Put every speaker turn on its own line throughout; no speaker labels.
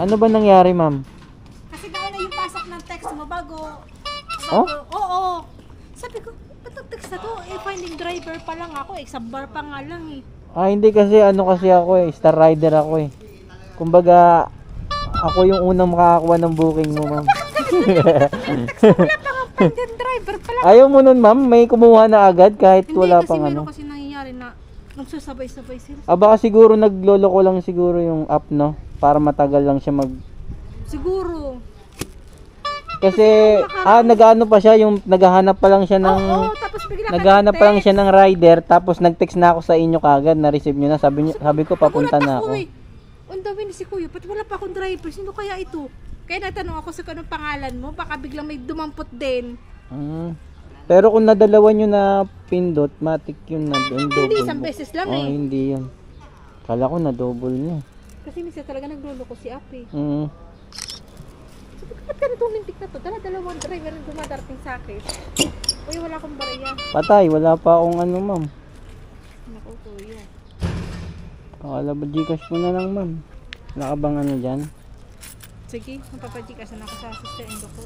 Ano ba nangyari, ma'am?
Kasi nauna yung pasok ng text mo bago.
Oh?
Oo. Sabi ko, ba't ang text na to? Finding driver pa lang ako eh. Sa bar pa nga lang eh.
Hindi kasi kasi ako eh, star rider ako eh. Kumbaga, ako yung unang makakakuha ng booking mo, ma'am.
Wala pa nga finding driver pa lang.
Ayaw mo nun, ma'am? May kumuha na agad kahit
Hindi
wala
kasi
pang
meron kasi nangyayari na nagsusabay-sabay sila.
Baka siguro naglolo ko lang siguro yung app, no? Para matagal lang siya
Siguro.
Kasi, nag-ano pa siya, yung naghahanap pa lang siya ng...
Oo, tapos bigla ka
Naghahanap pa lang
nag-text.
siya ng rider, tapos nag-text na ako sa inyo kagad, na-receive nyo na. Sabi ko, papunta na ako.
On the way ni si Kuya, ba't wala pa akong driver? Sino kaya ito? Kaya natanong ako sa anong pangalan mo, baka biglang may dumampot din.
Pero kung nadalawan nyo na pindot, matik yun na double.
Hindi, isang beses lang eh.
Hindi yun. Kala ko na double niya.
Kasi minsan talaga naglolo ko si Ape. Sabi ko, ba't ganitong lintik na to? Dalawang driver ang dumadarating sa akin. Uy, wala akong bariya.
Patay, wala pa akong ano, ma'am.
Naku, Kuya.
Akala ba Gcash mo na lang, ma'am? Wala ka bang ano dyan?
Sige, mapapadikasan ako sa sister-in-law ko.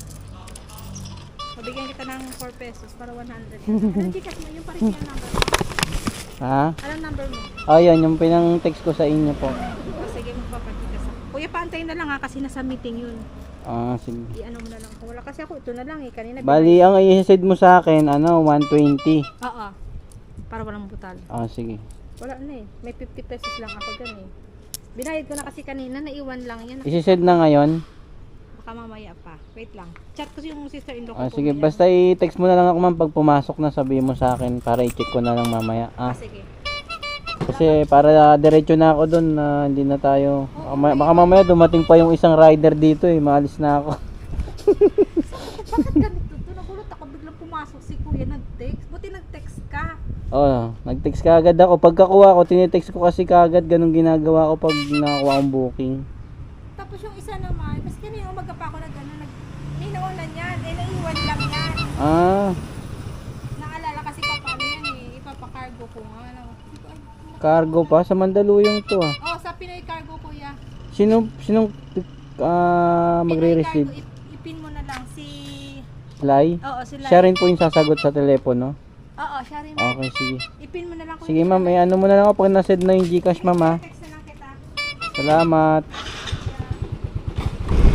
Mabigyan kita ng 4 pesos para 100. Anong Gcash mo? Yung parang yung number mo.
Ha?
Anong number mo?
Yan, yung pinang-text ko sa inyo po.
Sige, magpapadikasan. Kuya, paantayin na lang ha kasi nasa meeting yun.
Sige.
I-ano mo na lang. Kung wala kasi ako, ito na lang eh. Kanina
Bali, ang i-send mo sa akin, 120.
Oo. Para walang butal.
Sige.
Wala na eh. May 50 pesos lang ako dyan eh. Binayad ko na kasi kanina, naiwan lang yan.
I-send na ngayon?
Baka mamaya pa. Wait lang. Chat ko yung sister-in-law ko.
Sige, basta i-text mo na lang ako, ma'am, pag pumasok na, sabihin mo sa akin para i-check ko na lang mamaya.
Sige.
Kasi para diretso na ako doon, hindi na tayo. Baka mamaya dumating pa yung isang rider dito eh, maalis na ako.
Bakit ganito to? Nagulat ako, biglang pumasok si Kuya, nag-text. Buti nag-text ka.
Nag-text ka agad ako. Pagkakuha ko, tinitext ko kasi kagad, ganun ginagawa ko pag nakakuha akong booking.
Tapos yung isa naman, mas kanina umaga pa ako may nawalan yan. Naiwan lang yan. Naalala kasi pa paano yan eh. Ipapakargo ko nga.
Cargo pa? Sa Mandaluyong to
sa Pinoy Cargo, Kuya.
Sinong magre-receive?
Pinoy Cargo, ipin mo na lang si...
Lai?
Oo, si Lai.
Siya rin po yung sasagot sa telepono?
Oo, siya rin.
Okay, sige.
Ipin mo na lang, Kuya.
Sige, ma'am, ano mo na lang ako pag na-send na yung Gcash, ma'am, ha?
Text na lang kita.
Salamat.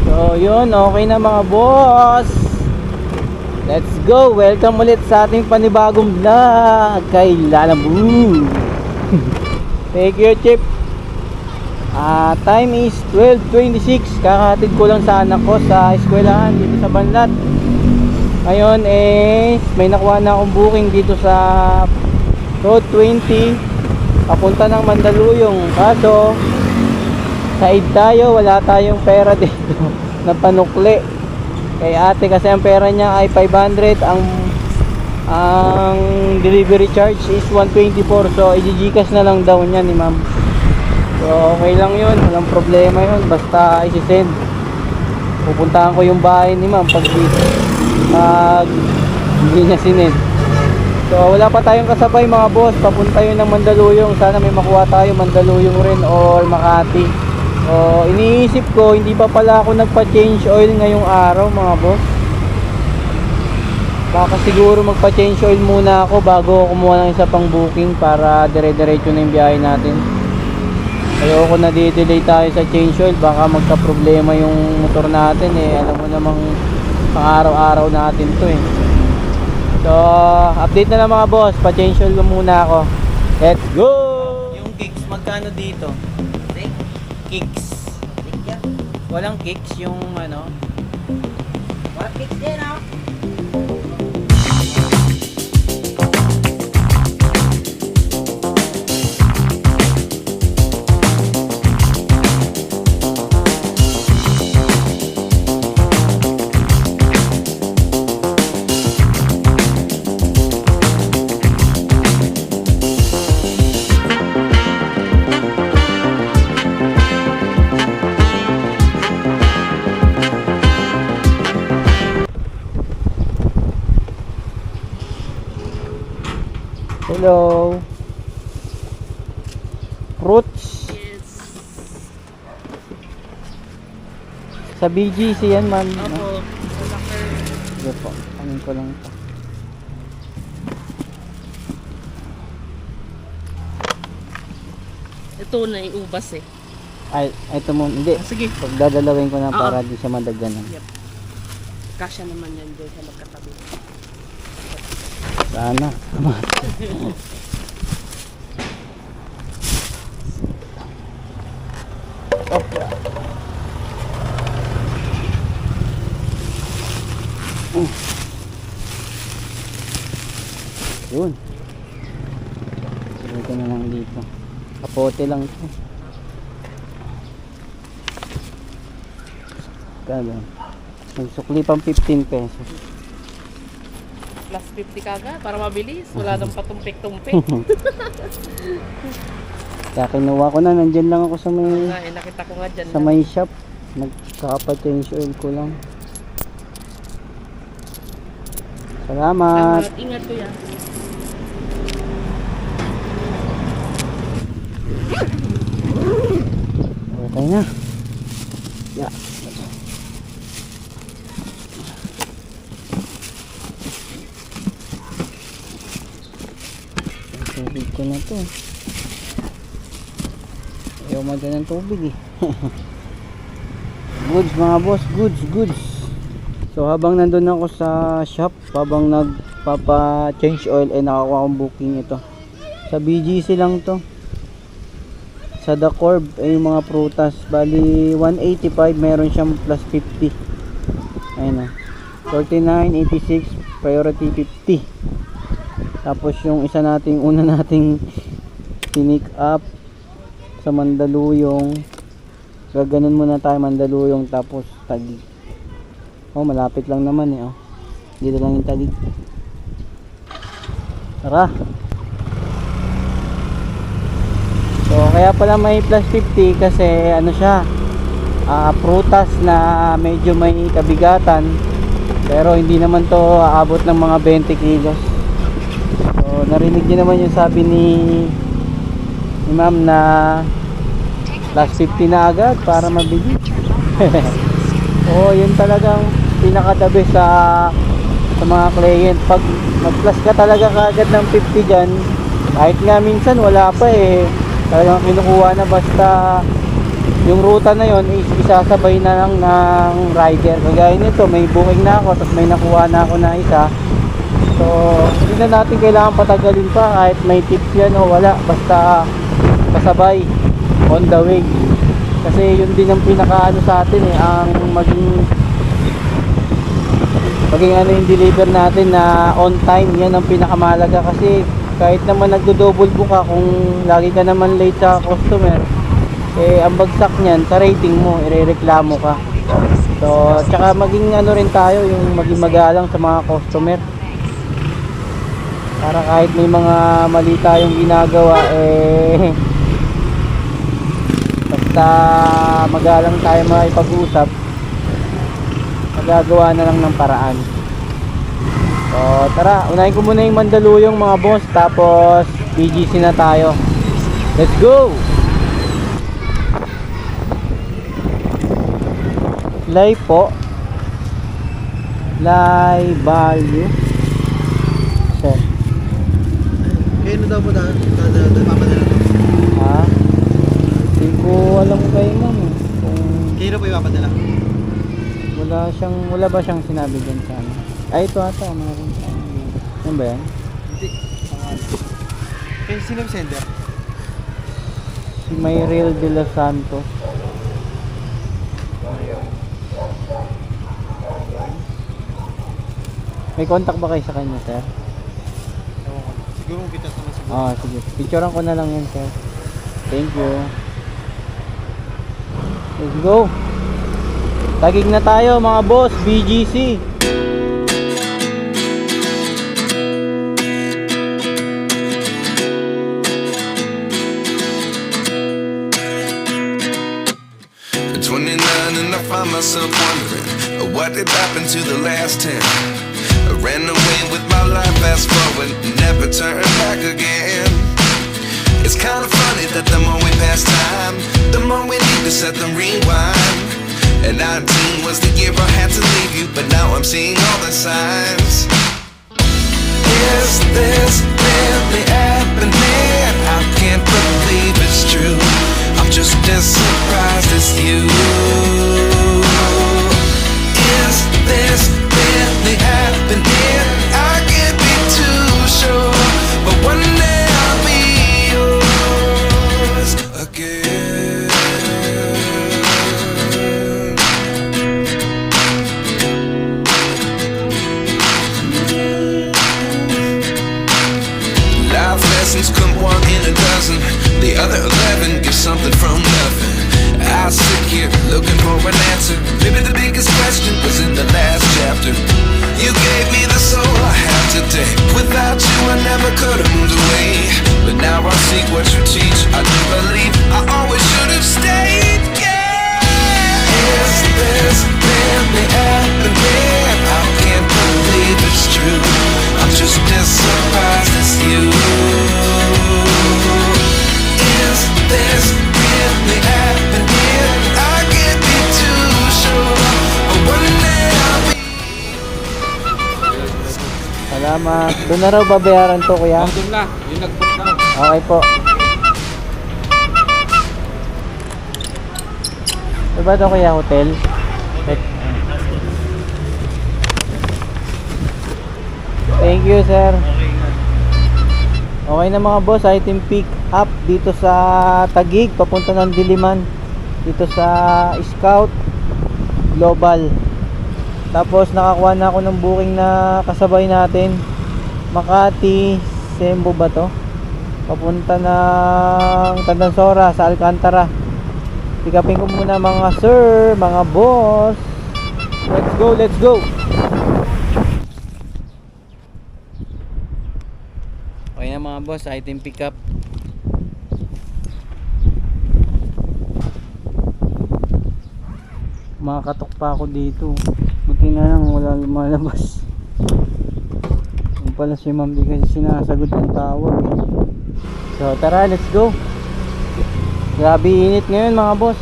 So, yun, okay na mga boss. Let's go. Welcome ulit sa ating panibagong vlog kay Lalambu. Thank you, Chip. Time is 12:26. Kakahatid ko lang sa anak ko sa eskwelahan dito sa Banlat. Ngayon may nakuha na akong booking dito sa Road 20 papunta ng Mandaluyong. Kaso side tayo, wala tayong pera dito na panukli. Kay ate kasi ang pera niya ay 500, ang delivery charge is 124, so i-Gcash na lang daw niya ni ma'am. So okay lang yun, walang problema yun, basta isi-send. Pupuntahan ko yung bahay ni ma'am pag hindi niya sinend. So wala pa tayong kasabay mga boss, papunta yun ng Mandaluyong. Sana may makuha tayo Mandaluyong rin or Makati. So iniisip ko, hindi pa pala ako nagpa-change oil ngayong araw mga boss. Baka siguro magpa-change oil muna ako bago kumuha ng isa pang booking para dire-diretso na yung biyahe natin. Ayoko na di-delay tayo sa change oil, baka magka-problema yung motor natin eh. Alam mo namang pang araw-araw natin to eh. So, update na lang mga boss, pa-change oil muna ako. Let's go! Yung kicks, magkano dito? Kicks. Walang kicks yung ano?
What kicks din ah?
Hello. Fruits.
Yes.
Sa BGC yan, ma'am.
Opo. Locker.
Sige po. Anin ko lang ito.
Ito na iubas eh.
Ay, ito mo. Hindi.
Sige.
Pagdadalawin ko na
Oo.
para di siya madagdanan.
Yep. Kasya naman yan doon sa magkatabi.
Sana. Opra. Yun. Ito na lang dito. Kapote lang ito. Kaya nagsukli pang 15 pesos.
Plus 50 kaga para mabilis. Wala nang patumpik-tumpik.
Kaya kinuha ko na. Nandyan lang ako sa may
Nakita ko nga dyan.
sa may shop. Nagkaka-change oil ko lang. Salamat.
Ingat ko yan.
Okay na. Yeah. Tubig ko na to. Ayaw maganda ng tubig eh. Goods mga boss, goods. So habang nandun ako sa shop, habang nagpapa-change oil, ay nakakuha akong booking ito. Sa BGC lang to. Sa The Corb ay yung mga prutas. Bali 185, meron siyang plus 50. Ayun na. 49.86, priority 50. Tapos yung isa nating una nating pinick up sa Mandaluyong. Gaganon muna tayo Mandaluyong tapos Taguig. Oh, malapit lang naman eh. Oh. Dito lang yung Taguig. Tara. So kaya pala may plus 50 kasi ano siya, prutas na medyo may kabigatan, pero hindi naman to aabot ng mga 20 kilos. So narinig niyo naman yung sabi ni ma'am na plus 50 na agad para mabili. Oh, yun talagang pinaka-the best sa mga client. Pag mag-plus ka talaga kaagad ng 50 dyan, kahit nga minsan wala pa eh, talagang kinukuha na basta yung ruta na yon is isasabay na lang ng rider. Kagaya nito, may booking na ako tapos may nakuha na ako na isa. So hindi na natin kailangan patagalin pa kahit may tips yan o wala, basta pasabay on the way. Kasi yun din ang pinakaano sa atin eh, ang maging ano yung deliver natin na on time. Yan ang pinakamahalaga kasi kahit naman nagdo-double book ka, kung lagi ka naman late sa customer, eh ang bagsak niyan sa rating mo, irereklamo ka. So tsaka maging ano rin tayo, yung maging magalang sa mga customer, para kahit may mga mali tayong ginagawa eh basta magalang tayo makipag-usap, magagawa na lang ng paraan. So tara, unahin ko muna yung Mandaluyong mga boss, tapos BGC na tayo. Let's go! Live po, live value sir.
Kaya na daw po papadala to?
Ha? Hindi ko alam kayo ma'am eh. Kung
Kaya na po ipapadala?
wala ba siyang sinabi dyan sa ano? Ay ito ata, meron sa ano. Yan ba yan?
Hindi. Kaya sino ang sender?
Si Mayril de los Santos. May contact ba kayo sa kanya sir?
Ewan ko. Siguro kita naman siguro.
Ah, sige. Picturean ko na lang yan sir. Thank you. Let's go. Tagig na tayo mga boss, BGC.
At 29 and I find myself wondering what did happen to the last 10. I ran away with my life, fast forward, never turn back again. It's kind of funny that the more we pass time, the more we need to set them rewind. And 19 was the year I had to leave you, but now I'm seeing all the signs. Is this really happening? I can't believe it's true. I'm just as surprised as you. Is this really happening? I can't be too sure, but one day I'll be yours again. Life lessons come one in a dozen. The other 11 get something from nothing. I sit here looking for an answer. Maybe the biggest question was in the last chapter. You gave me the soul I have today. Without you I never could have moved away. But now I see what you teach. I do believe I always should have stayed. Yeah. Is this really happening? I can't believe it's true. I'm just as surprised as you. Is this really happening? I can't be too sure, but one day I'll be.
Salamat. Doon na raw babayaran to, kuya.
Doon na, yung nag-book na.
Okay po. Ito ba ito, kuya, hotel? Thank you, sir. Okay na mga boss, item pick up dito sa Taguig, papunta ng Diliman, dito sa Scout Global. Tapos nakakuha na ako ng booking na kasabay natin, Makati, Sembo ba to? Papunta ng Tandansora sa Alcantara. Pick upin ko muna mga sir, mga boss. Let's go, let's go. Okay na mga boss, item pick up. Makakatok pa ako dito. Buti na lang wala lumalabas. Yung pala si ma'am di kasi sinasagot ng tawag eh. So tara, let's go. Grabe init ngayon mga boss.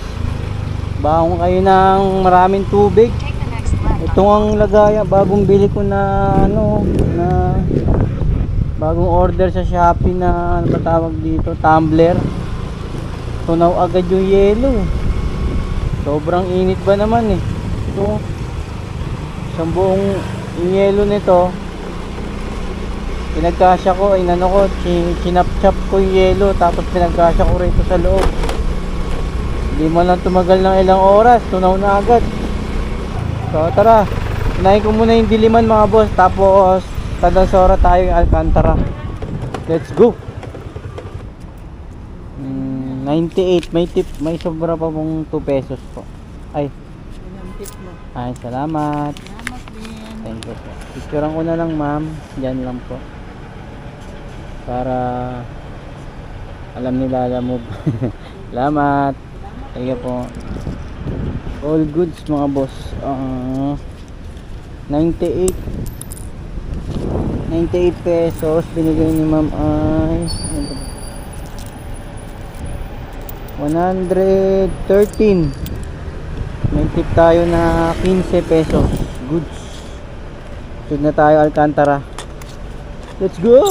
Baon kayo ng maraming tubig. Ito ang lagaya, bagong bili ko na na bagong order sa Shopee na ano ba tawag dito, tumbler. Tunaw agad yung yelo. Sobrang init ba naman eh. Ito, isang buong yelo nito. Pinagkasya ko, inano ko, chinap-chap ko yung yelo, tapos pinagkasya ko rito sa loob. Hindi mo lang tumagal ng ilang oras, tunaw na agad. So tara, unahin ko muna yung Diliman mga boss, tapos Tandansora tayo yung Alcantara. Let's go. 98, may tip, may sobra pa pong 2 pesos po. Ay, ay salamat. Thank you po. Picturean ko na lang ma'am, dyan lang po, para alam nila alam mo. Salamat. Thank you po. All goods mga boss. 98 pesos binigay ni ma'am ay 113. May tip tayo na 15 pesos. Goods. Sunod na tayo Alcantara. Let's go.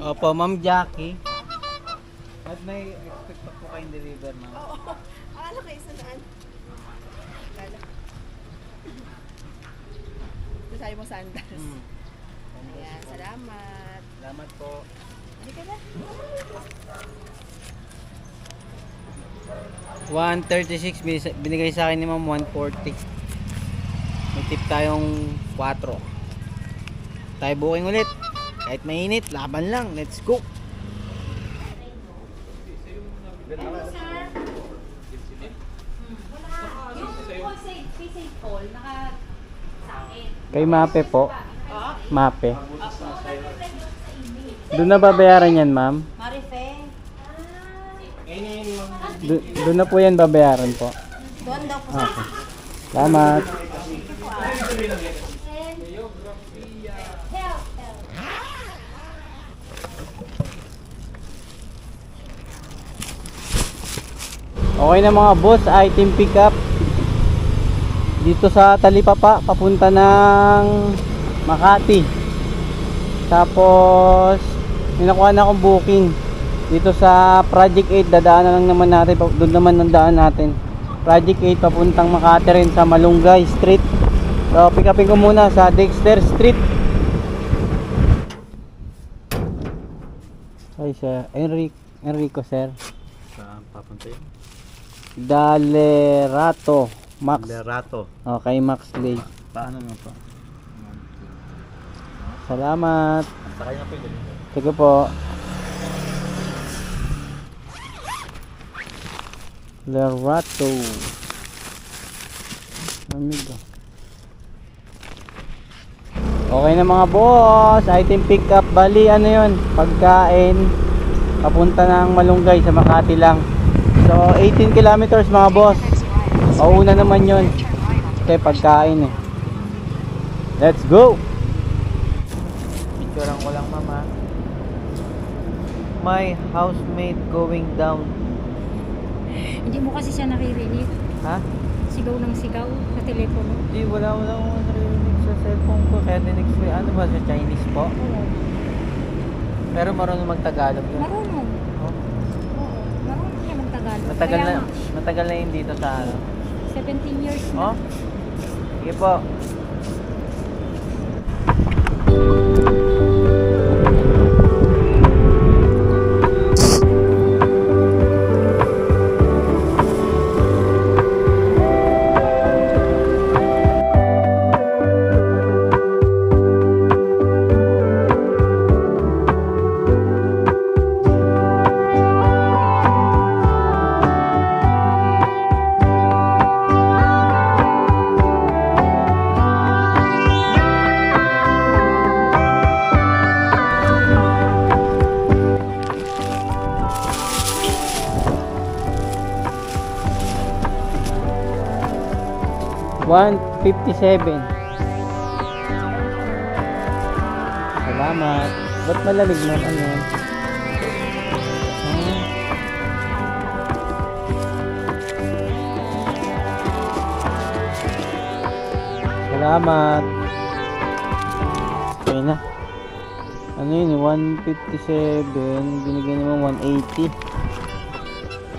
Opo, Ma'am Jackie. At may expect pa po kayong deliver, ma'am?
Oo. Akala ko isa saan? Akala. Ito sabi mo sandals. Ayan, salamat.
Salamat po.
Hindi ka na.
136 binigay sa akin ni ma'am, 140. May tip tayong 4. Tayo booking ulit. Kahit mainit, laban lang. Let's go. Kay Mape po. Mape. Doon na babayaran yan, ma'am?
Marife.
Doon na po yan babayaran po.
Doon daw po.
Okay. Salamat. Okay na mga boss, item pick up dito sa Talipapa papunta ng Makati. Tapos nakuha na akong booking dito sa Project 8. Dadaanan lang naman natin, doon naman ang daan natin. Project 8 papuntang Makati rin sa Malunggay Street. So pick upin ko muna sa Dexter Street. Ay sir, Enrico sir.
Saan papunta yun?
Dalerato Max.
Lerato.
Okay, Max Lay.
Paano nga pa?
Salamat.
Sakay na po yun.
Sige po. Lerato. Amigo. Okay na mga boss. Item pick up. Bali ano yun? Pagkain. Papunta ng Malunggay sa Makati lang. So 18 kilometers mga boss. Una naman yun. Kasi pagkain eh. Let's go. Picturean ko lang mama. My housemate going down.
Hindi mo kasi siya naririnig.
Ha?
Sigaw ng sigaw sa telepono.
Hindi, wala akong narinig sa cellphone ko. Kaya dinig ko, ano ba sa Chinese po?
Oo.
Pero marunong mag-Tagalog yun.
Marunong.
Oh.
Oo. Marunong siya mag-Tagalog.
Matagal na yun dito sa ano.
17 years na.
Oh? Sige po. $157. Salamat. Ba't malamig na ano? Salamat. Okay na. Ano yun? 157. Binigyan naman 180.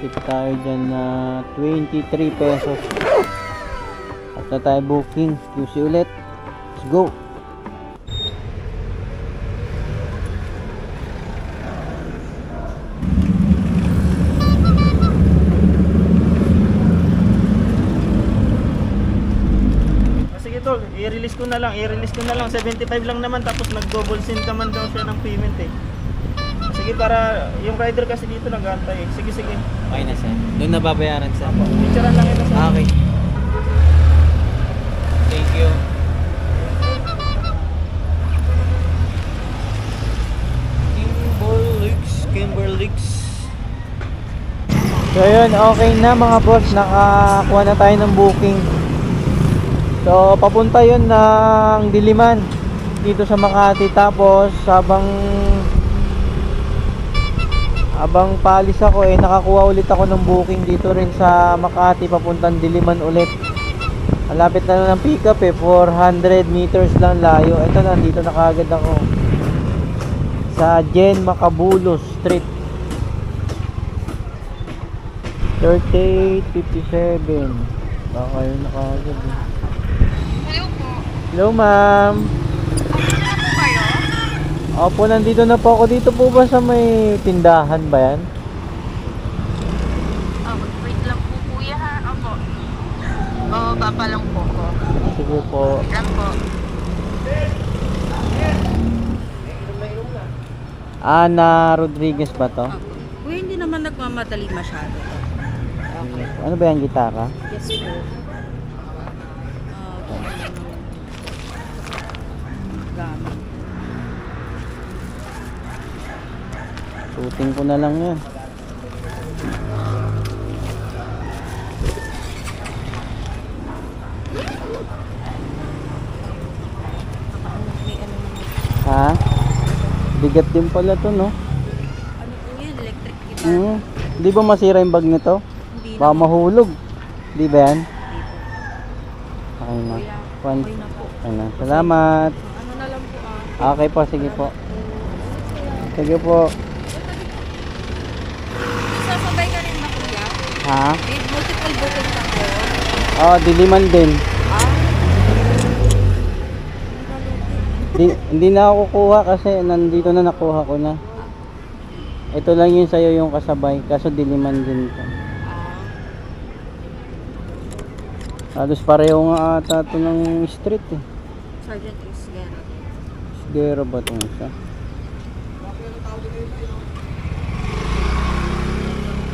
Tip tayo dyan na 23 pesos. At na tayo booking. QC ulit. Let's go.
Sige tol, i-release ko na lang 75 lang naman, tapos nag-double send naman daw siya ng payment eh. Sige, para yung rider kasi dito nag-aantay eh. Sige.
Okay na sir. Doon na babayaran sir.
Picturean lang ito sa
Okay. Thank you. Kimberlix. So yun, okay na mga boss. Nakakuha na tayo ng booking. So papunta yun ng Diliman dito sa Makati. Tapos habang paalis ako nakakuha ulit ako ng booking dito rin sa Makati papuntang Diliman ulit. Malapit na ng pick up 400 meters lang layo. Ito, nandito na kaagad ako sa Jen Macabulos Street. 3857. Baka yun na kaagad eh.
Hello po.
Hello ma'am. Opo, nandito na po ako. Dito po ba sa may tindahan ba yan?
Wait lang po kuya ha. Opo. Baba lang po ko.
Sige po.
Lang po.
Ana Rodriguez ba to?
Kuya, hindi naman nagmamadali masyado.
Ano ba yan, gitara?
Yes po. Gamit.
Shooting ko na lang yan. Ha? Bigat din pala to, no?
Ano po yan? Electric guitar?
Di ba masira yung bag nito?
Hindi
Baka mahulog. Di ba yan? Okay na.
Kuya,
One.
okay na po.
Okay na. Salamat.
Ano na lang po
Okay po, sige po. Sige po.
Sasabay ka rin na kuya?
Ha?
May multiple booking ka po.
Oh, diliman din. Hindi na ako kukuha kasi nandito na nakuha ko na. Ito lang yun sa'yo yung kasabay. Kaso diliman din to. Halos pareho nga ata ito ng street eh.
Sergeant Isgano.
Sigero ba itong isa?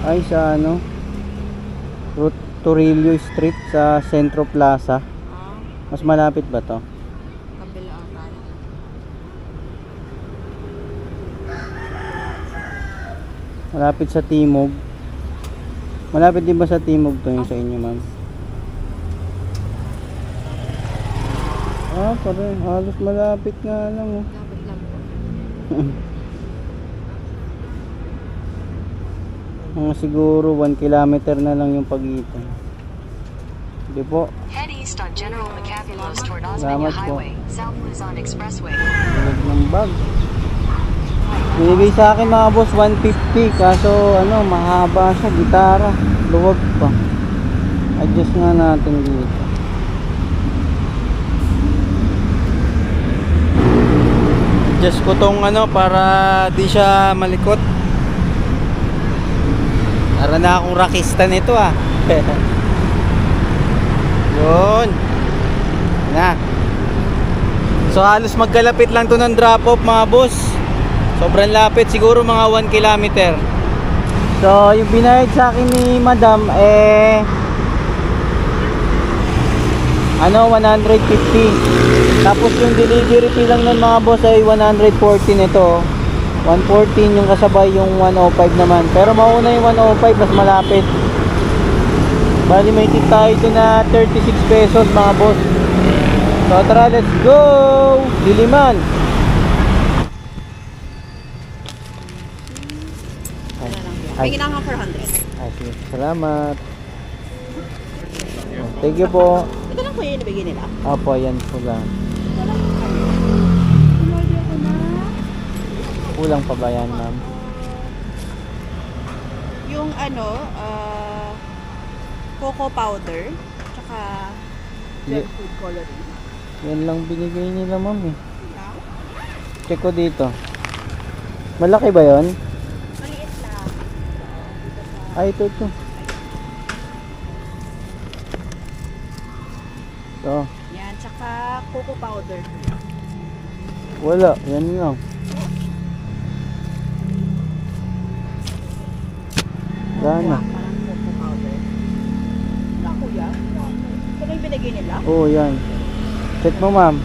Ay sa ano? Torillo Street sa Centro Plaza. Mas malapit ba to?
Kabila tayo.
Malapit sa Timog. Malapit din ba sa Timog to yung sa inyo, ma'am? Ah, pare, halos malapit nga lang oh.
Dapat lang po.
Mga siguro 1 kilometer na lang yung pagitan. Hindi po.
Head east on General Macapulos toward
Salamat
Osmeña
po.
Highway, South Luzon Expressway.
Tulad ng bag. Binigay sa akin mga boss 150 kaso ano mahaba siya, gitara, luwag pa. Adjust nga natin dito. Adjust ko tong ano para di siya malikot. Para na akong rakista nito ah. Yun. Na. So halos magkalapit lang to ng drop off mga boss. Sobrang lapit, siguro mga 1 kilometer. So yung binayad sa akin ni madam ano 150. Tapos yung delivery fee lang ng mga boss ay 114 ito. 114 yung kasabay, yung 105 naman. Pero mauna yung 105, mas malapit. Bali may tip tayo ito na 36 pesos mga boss. So tara, let's go! Diliman!
May ginagawa 400.
Ay, sige. Salamat. Thank you po.
Ito lang po yung nabigay nila.
Apo, yan po lang. Kulang pa ba yan, ma'am?
Yung ano, cocoa powder, tsaka gel food coloring.
Yan lang binigay nila, ma'am eh. Check ko dito. Malaki ba yon?
Maliit lang.
Ay, ito. Ito.
Yan, tsaka cocoa powder.
Wala, yan lang. Gana.
Parang cocoa powder. Wala kuya. Ito na yung binigay nila?
Oo, yan. Check mo, ma'am.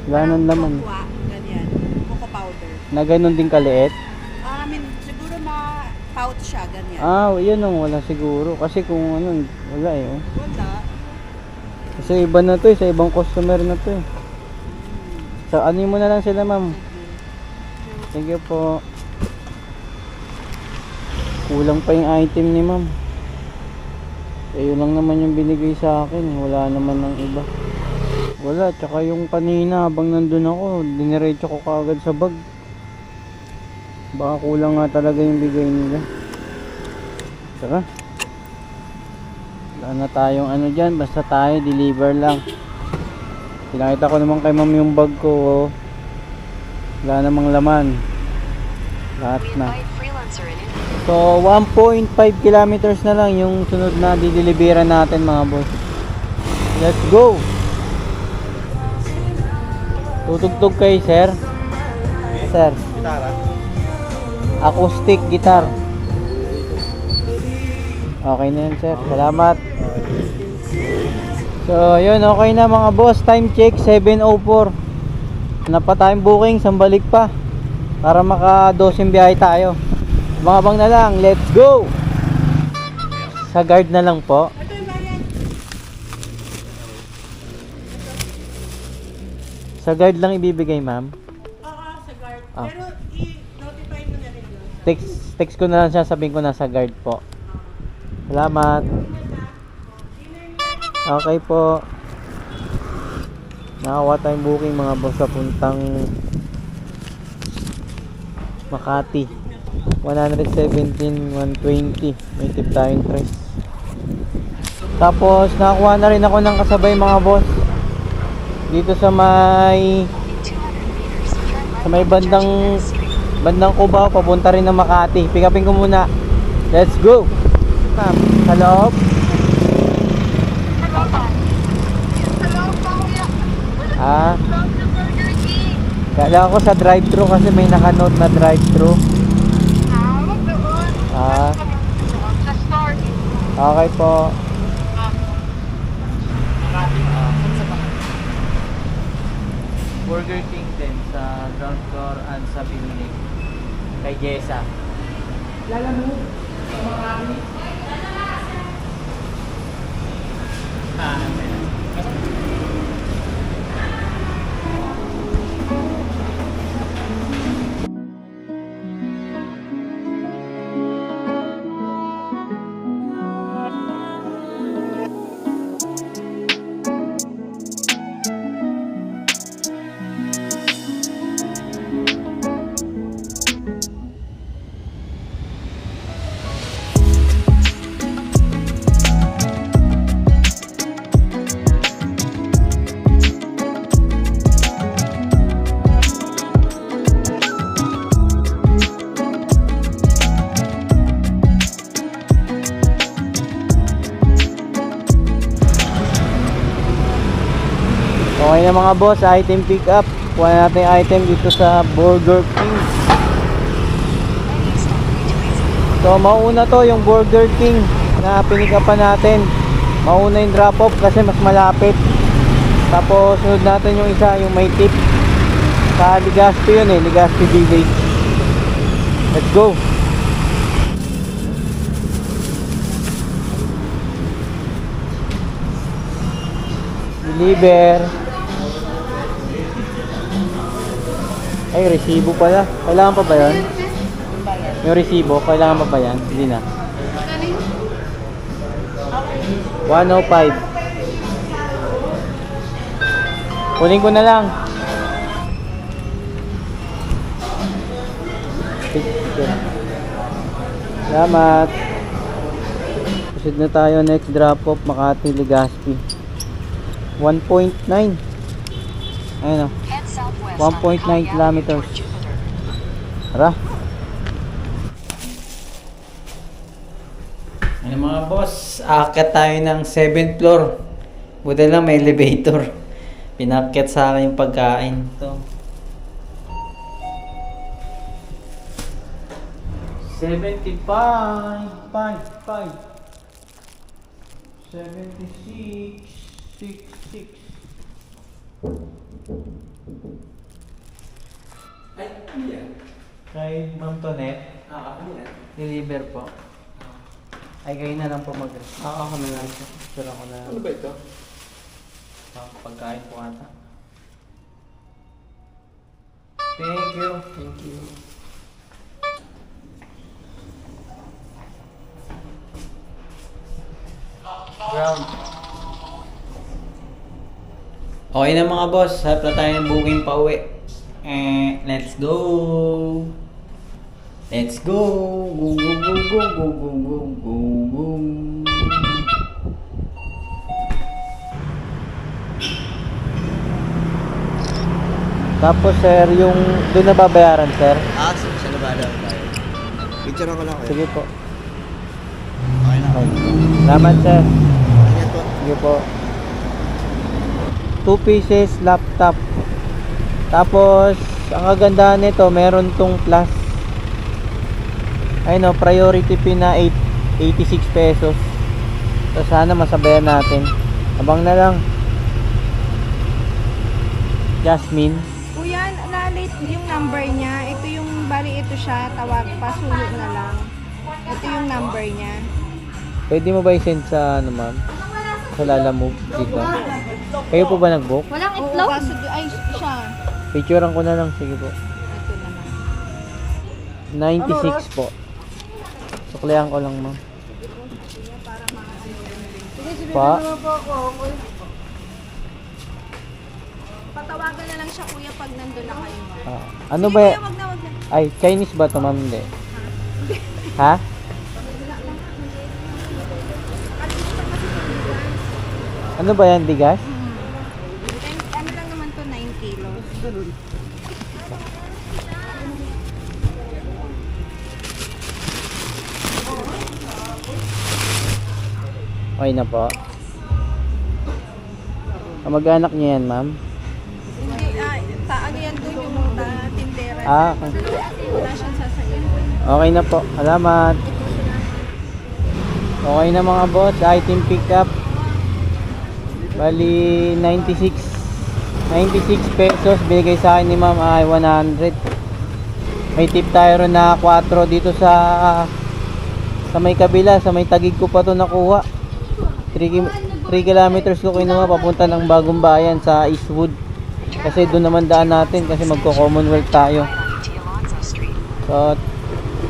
Ganon laman.
Cocoa, ganyan. Cocoa powder.
Na ganun din kaliit.
I mean, siguro ma-pouch siya, ganyan.
Ah, yun ang wala siguro. Kasi kung ano, wala eh. Oh.
Wala.
Kasi iba na to eh. Sa ibang customer na to eh. So, ano mo na lang sila, ma'am. Sige po. Kulang pa yung item ni ma'am. Eh, yun lang naman yung binigay sa akin. Wala naman ng iba. Wala. Tsaka yung kanina habang nandun ako, diniretso ko kaagad sa bag. Baka kulang nga talaga yung bigay nila. Tara. Wala na tayong ano dyan. Basta tayo, deliver lang. Pinakita ko naman kay ma'am yung bag ko. Oh. Wala namang laman. Lahat
We
na.
invite freelancer in
So 1.5 kilometers na lang yung sunod na dideliveran natin mga boss. Let's go. Tutugtog kay sir. Sir.
Gitara.
Acoustic guitar. Okay na yan sir. Salamat. So yun, okay na mga boss. Time check 7:04. Hanap pa tayong booking, sambalik pa para maka 12 biyahe tayo. Abang-abang na lang, let's go. Sa guard na lang po. Sa guard lang ibibigay, ma'am. Ah.
Pero i-notify mo na rin yun.
Text ko na lang siya, sabihin ko nasa guard po. Salamat. Okay po. Nakakuha tayong booking mga boss sa puntang Makati. 117, 120. May tip tayong tres. Tapos nakakuha na rin ako ng kasabay mga boss. Dito sa may bandang Cubao, papunta rin ng Makati. Pick upin ko muna. Let's go. Sa loob. Ah. Kala ko sa drive-thru kasi may naka-note na drive-thru. Ah. Okay po. Burger King din sa ground floor and sa building. Kay Jessa. Lala mo. Okay na mga boss, item pick up. Kuha natin yung item dito sa Burger King. So mauna to yung Burger King na pinick upan natin. Mauna yung drop off kasi mas malapit. Tapos sunod natin yung isa, yung may tip. Sa Legazpi yun eh, Legazpi Village. Let's go. Deliver. Ay, resibo pala. Kailangan pa ba yan? Yung resibo, kailangan pa ba yan? Hindi na. 105. Kunin ko na lang. Salamat. Proceed na tayo. Next drop off, Makati, Legazpi. 1.9. Ayun o. 1.9 kilometers. Tara. Ano mga boss, aakyat tayo ng 7th floor. Buti lang may elevator. Pinakyat sa akin yung pagkain. Ito. 75. 76. 66. Ay, ano yan? Kay Ma'am Tonet. Ano yan? Deliver po. Ay, kayo na lang po ako na lang. Sure ako na.
Ano ba ito?
Pagkain po ata. Thank you.
Thank you.
Ground. Okay na mga boss, harap na tayo ng booking pa uwi. Let's go! Let's go! Go, go, go, go, go, go, go, go, go. Tapos sir, yung doon na babayaran sir?
Sa labada tayo. Picture ako lang kayo.
Sige po.
Okay na.
Okay. Salamat sir.
Ingat po.
Sige po. 2 pieces laptop. Tapos ang kagandahan nito, meron tong plus. Ayun o, priority fee na 86 pesos. So sana masabayan natin. Abang na lang. Jasmine.
Kuya, na-late yung number niya. Ito yung, bali ito siya. Tawag pa, sulog na lang. Ito yung number niya.
Pwede mo ba i-send sa ano ma'am? Sa Lala Move dito? Kayo po ba nag-book?
Walang itlog? Oo, kaso ay siya.
Picturean ko na lang. Sige po.
Ito naman.
96 po. Suklihan ko lang, ma'am. Pa.
Patawagan na lang siya kuya pag nandun na kayo.
Ano
Sige,
ba?
kuya, wag na, wag na.
Ay, Chinese ba to, ma'am? Hindi. Ha? Ano ba yan, bigas?
Ano lang naman to, 9 kilos.
Okay na po. Kamag-anak niya yan, ma'am?
Hindi, ano yan doon yung mga tindera.
Okay.
Wala siyang sasayin.
Okay na po. Salamat. Okay na mga boss. Item pickup. Bali, 96 pesos. Binigay sa akin ni ma'am ay 100. May tip tayo ron na 4 dito sa may kabila. Sa may Tagig ko pa to nakuha. 3 kilometers ko kinuha papunta ng Bagong Bayan sa Eastwood. Kasi doon naman daan natin kasi magko-Commonwealth tayo.
T. Alonzo Street.
So,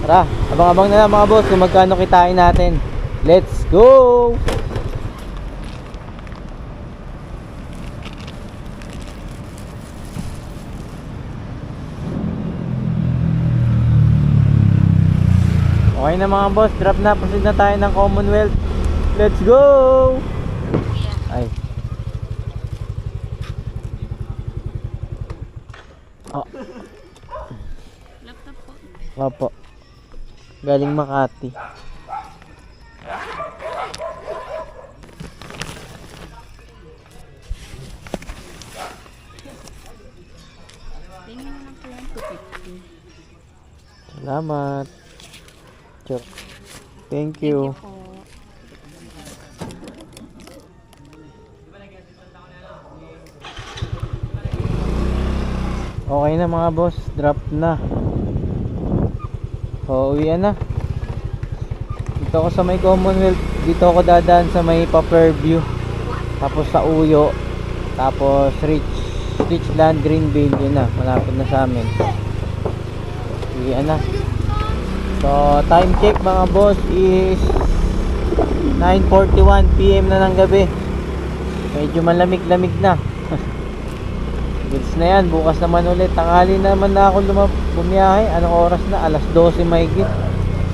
tara, abang-abang na lang mga boss kung magkano kitain natin. Let's go! Okay na mga boss, drop na, proceed na tayo ng Commonwealth. Let's go! Ay. Oh.
Laptop po.
Opo. Galing Makati.
Tingnan na lang po yung 250.
Salamat. Sure. Thank you.
Po.
Okay na mga boss, drop na. So, uwian na. Dito ako sa may Commonwealth. Dito ako dadaan sa may Fairview. Tapos sa Uyo. Tapos Richland, Greenville. Yun na, malapit na sa amin. Uwian na. So, time check mga boss is 9:41 PM na ng gabi. Medyo malamig-lamig na. Goods na yan, bukas naman ulit. Tanghali naman na ako bumiyahe. Anong oras na? Alas 12 mahigit.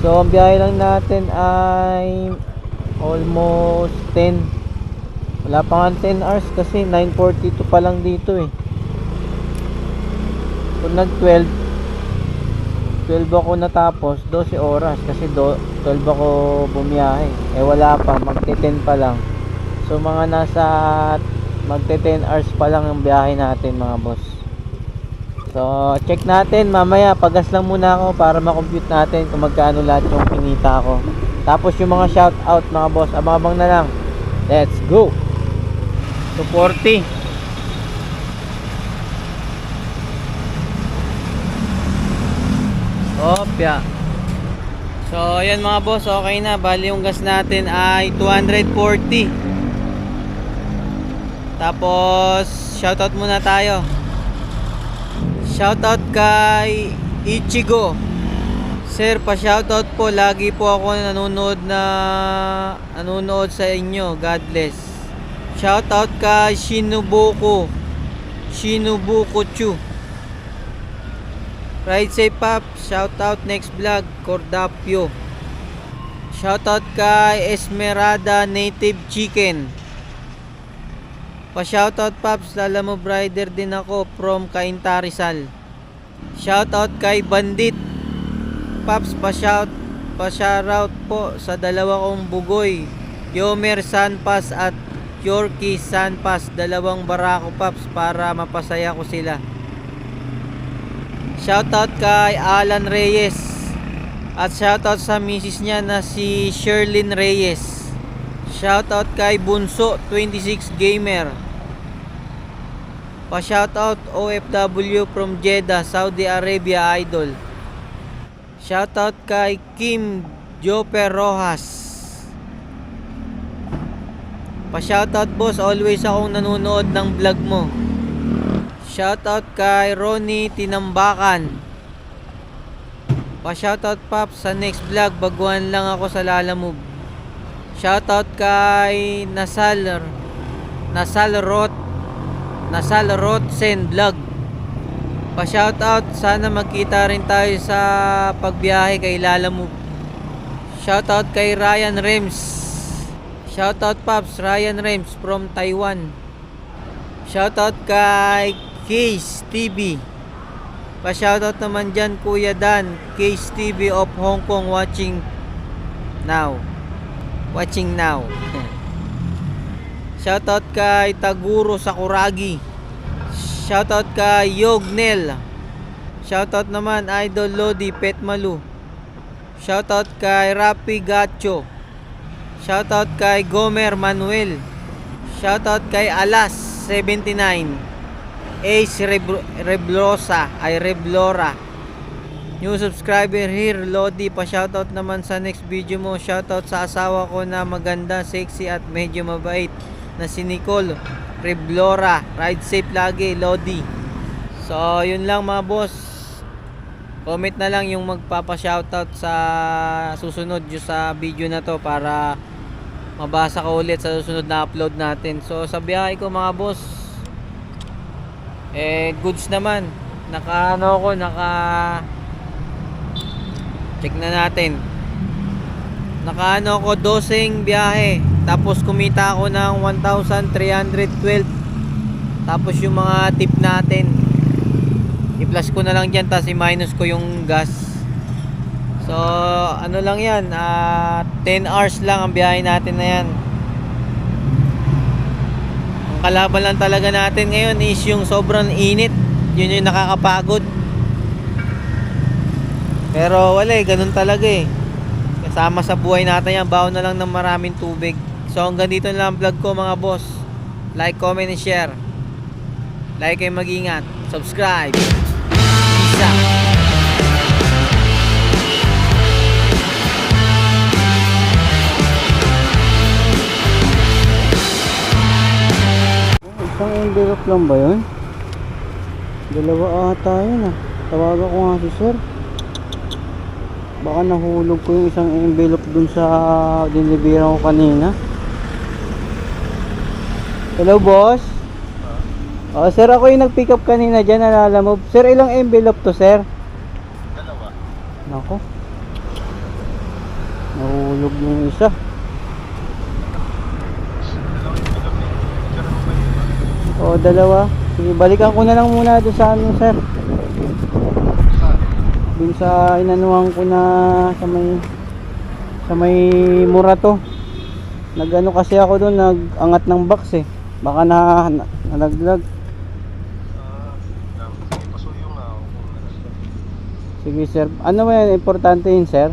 So ang biyahe lang natin ay almost 10. Wala pa nga 10 hours kasi 9:42 pa lang dito eh. Kung nag 12 ako natapos, 12 oras kasi 12 ako bumiyahe. Eh wala pa, magte-10 pa lang. So mga nasa magte-10 hours pa lang ang biyahe natin mga boss. So check natin mamaya, pagas lang muna ako para makompute natin kung magkano lahat yung kinita ko. Tapos yung mga shout out mga boss, abang-abang na lang. Let's go. 240. Opya. So ayan mga boss, okay na. Bali yung gas natin ay 240. Tapos shoutout muna tayo. Shoutout kay Ichigo. Sir, pa-shoutout po. Lagi po ako nanonood sa inyo. God bless. Shoutout kay Shinobuko Chu. Ride safe pop. Shoutout next vlog Cordapio. Shoutout kay Esmerada Native Chicken. Pa-shoutout Paps, lala mo rider din ako from Cainta Rizal. Shoutout kay Bandit. Paps, pa-shoutout po sa dalawa kong bugoy, Yomer Sanpas at Yorkie Sanpas, dalawang barako Paps, para mapasaya ko sila. Shoutout kay Alan Reyes. At shoutout sa misis niya na si Sherlyn Reyes. Shoutout kay Bunso 26 Gamer. Pa-shoutout OFW from Jeddah, Saudi Arabia idol. Shoutout kay Kim Joper Rojas. Pa-shoutout boss, always akong nanonood ng vlog mo. Shoutout kay Ronnie Tinambakan. Pa-shoutout Pops sa next vlog. Baguhan lang ako sa Lalamove. Shoutout kay Nasal Rotsen Vlog. Pa-shoutout, sana magkita rin tayo sa pagbiyahe kay Lalamove. Shoutout kay Ryan Rems. Shoutout Pops, Ryan Rems from Taiwan. Shoutout kay Case TV. Pa-shoutout naman dyan Kuya Dan, Case TV of Hong Kong watching now. Shoutout kay Taguro Sakuragi. Shoutout kay Yognel. Shoutout naman Idol Lodi Petmalu. Shoutout kay Rapi Gacho. Shoutout kay Gomer Manuel. Shoutout kay Alas 79. Ace Reblora. New subscriber here, Lodi. Pa-shoutout naman sa next video mo. Shoutout sa asawa ko na maganda, sexy at medyo mabait na si Nicole Reblora. Ride safe lagi, Lodi. So, yun lang mga boss. Comment na lang yung magpapa-shoutout sa susunod yung sa video na to para mabasa ko ulit sa susunod na upload natin. So, sa biyahe ko mga boss, goods naman. Naka check na natin. Naka ako 12 biyahe. Tapos kumita ako ng 1,312. Tapos yung mga tip natin, i-plus ko na lang dyan, tapos i-minus ko yung gas. So ano lang yan, 10 hours lang ang biyahe natin na yan. Ang kalaban lang talaga natin ngayon is yung sobrang init. Yun yung nakakapagod. Pero wala ganun talaga kasama sa buhay natin yan. Baon na lang ng maraming tubig. So hanggang dito na lang ang vlog ko mga boss. Like, comment, and share. Like kayo, mag-ingat. Subscribe. Peace out. Isang envelope lang ba yun? Dalawa ata yun Tawagan ko nga si sir. Baka nahulog ko yung isang envelope dun sa dinibiran ko kanina. Hello boss? Sir, ako yung nag-pick up kanina dyan, nalala mo. Sir, ilang envelope to sir? Dalawa. Nako, nahulog yung isa. Dalawa. Sige, balikan ko na lang muna doon sa ano sir. Doon sa inanuhan ko na sa may Murato. Nag-ano kasi ako doon, nag-angat ng box Baka nalaglag. Sige sir. Ano ba yan? Importante yun sir?